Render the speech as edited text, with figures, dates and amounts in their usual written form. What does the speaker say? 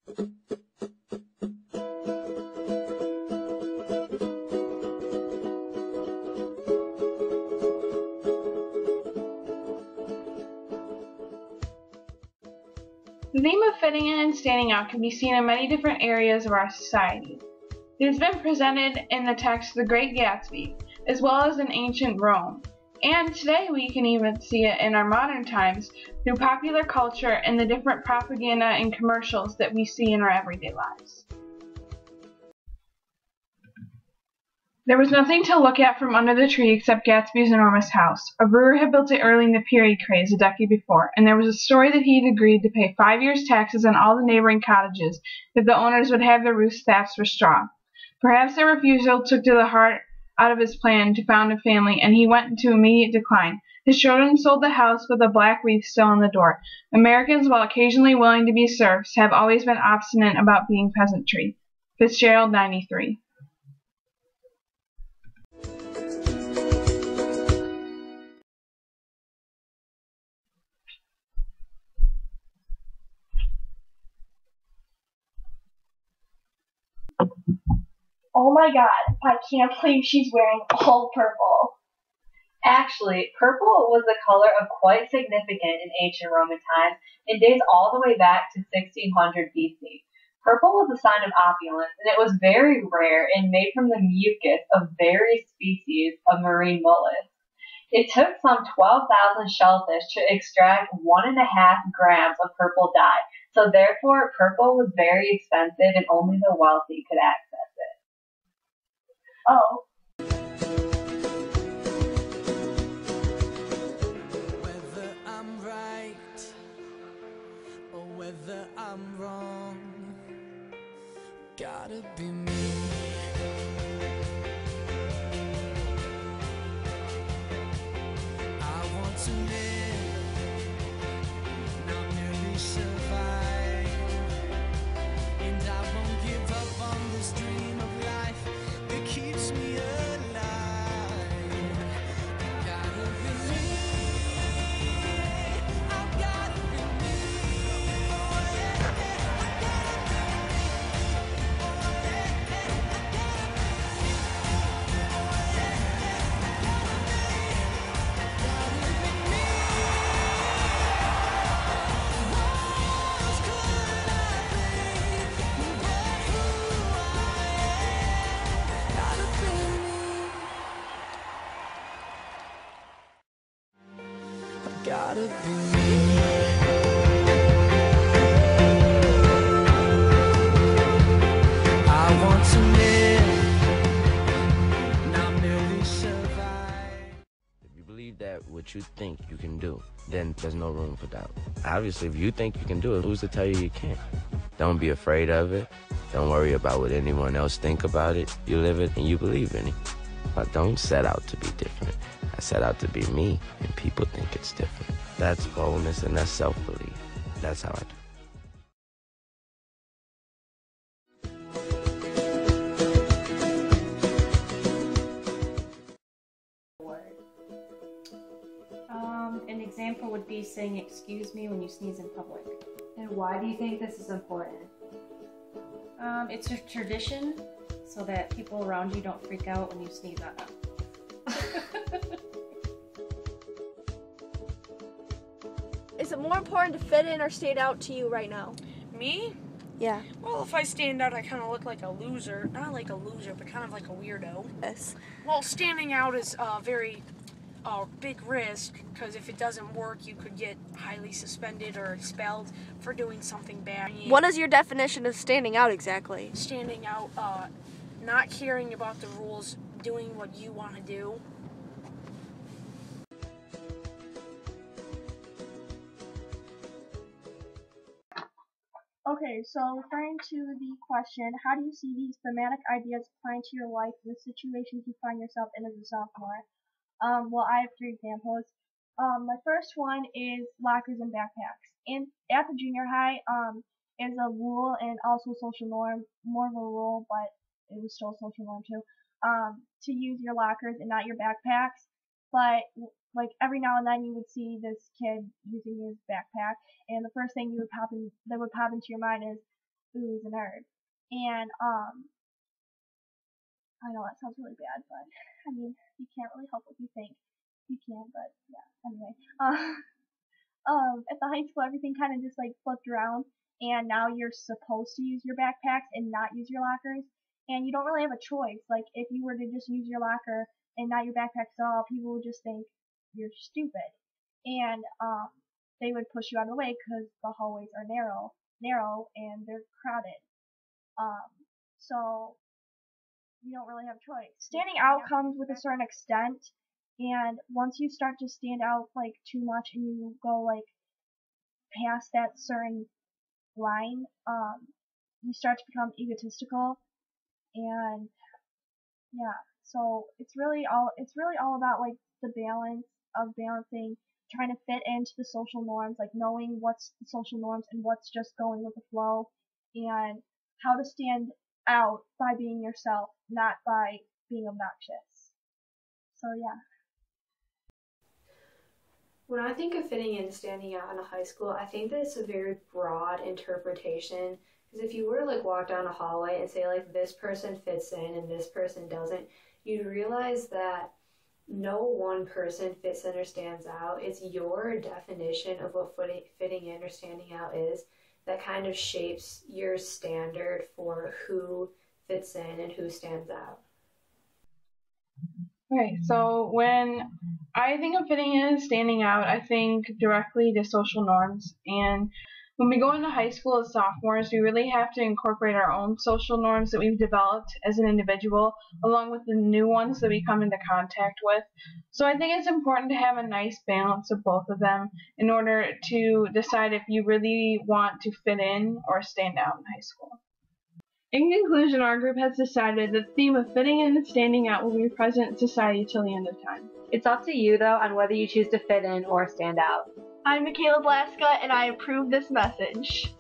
The theme of fitting in and standing out can be seen in many different areas of our society. It has been presented in the text The Great Gatsby, as well as in ancient Rome, and today we can even see it in our modern times through popular culture and the different propaganda and commercials that we see in our everyday lives. There was nothing to look at from under the tree except Gatsby's enormous house. A brewer had built it early in the period craze a decade before, and there was a story that he had agreed to pay 5 years' taxes on all the neighboring cottages if the owners would have their roofs thatched with straw. Perhaps their refusal took to the heart out of his plan to found a family, and he went into immediate decline. His children sold the house with a black wreath still on the door. Americans, while occasionally willing to be serfs, have always been obstinate about being peasantry. Fitzgerald, 93. Oh my god, I can't believe she's wearing all purple. Actually, purple was the color of quite significant in ancient Roman times and dates all the way back to 1600 BC. Purple was a sign of opulence, and it was very rare and made from the mucus of various species of marine mollusks. It took some 12,000 shellfish to extract 1.5 grams of purple dye, so therefore purple was very expensive and only the wealthy could access it. Oh. Whether I'm right or whether I'm wrong, gotta be me. I want to live, not merely survive, and I won't give up on this dream of life that keeps me alive. Gotta be me. I've gotta be me. Oh yeah, I gotta be me. Oh yeah, I gotta be me. Oh yeah, I gotta be me. What else could I be but who I am? Gotta be me. I've gotta be me. I want to live, not merely survive. If you believe that what you think you can do, then there's no room for doubt. Obviously, if you think you can do it, who's to tell you you can't? Don't be afraid of it. Don't worry about what anyone else think about it. You live it and you believe in it. But don't set out to be different. I set out to be me, and people think it's different. That's boldness and that's self-belief. That's how I do. An example would be saying excuse me when you sneeze in public. And why do you think this is important? It's a tradition so that people around you don't freak out when you sneeze on them. Is it more important to fit in or stand out to you right now? Me? Yeah. Well, if I stand out, I kind of look like a loser. Not like a loser, but kind of like a weirdo. Yes. Well, standing out is a very big risk, because if it doesn't work, you could get highly suspended or expelled for doing something bad. What is your definition of standing out exactly? Standing out, not caring about the rules, doing what you want to do. Okay, so referring to the question, how do you see these thematic ideas applying to your life in the situations you find yourself in as a sophomore? Well, I have 3 examples. My first one is lockers and backpacks. And at the junior high, is a rule and also social norm, more of a rule, but it was still a social norm too, to use your lockers and not your backpacks. But like every now and then you would see this kid using his backpack, and the first thing that would pop into your mind is, ooh, he's a nerd. And, I know that sounds really bad, but, I mean, you can't really help what you think. You can, but, yeah, anyway. At the high school, everything kind of just, like, flipped around, and now you're supposed to use your backpacks and not use your lockers, and you don't really have a choice. Like, if you were to just use your locker and not your backpacks at all, people would just think you're stupid. And, they would push you out of the way because the hallways are narrow, and they're crowded. So you don't really have a choice. Standing out comes with a certain extent, and once you start to stand out like too much and you go like past that certain line, you start to become egotistical, and yeah, so it's really all about like the balance of balancing, trying to fit into the social norms, like knowing what's the social norms and what's just going with the flow, and how to stand out by being yourself, not by being obnoxious. So yeah. When I think of fitting in and standing out in a high school, I think that it's a very broad interpretation. Because if you were to like walk down a hallway and say like this person fits in and this person doesn't, you'd realize that no one person fits in or stands out. It's your definition of what fitting in or standing out is that kind of shapes your standard for who fits in and who stands out. Okay, so when I think of fitting in and standing out, I think directly to social norms. And when we go into high school as sophomores, we really have to incorporate our own social norms that we've developed as an individual, along with the new ones that we come into contact with. So I think it's important to have a nice balance of both of them in order to decide if you really want to fit in or stand out in high school. In conclusion, our group has decided that the theme of fitting in and standing out will be present in society till the end of time. It's up to you, though, on whether you choose to fit in or stand out. I'm Mikayla Blaska, and I approve this message.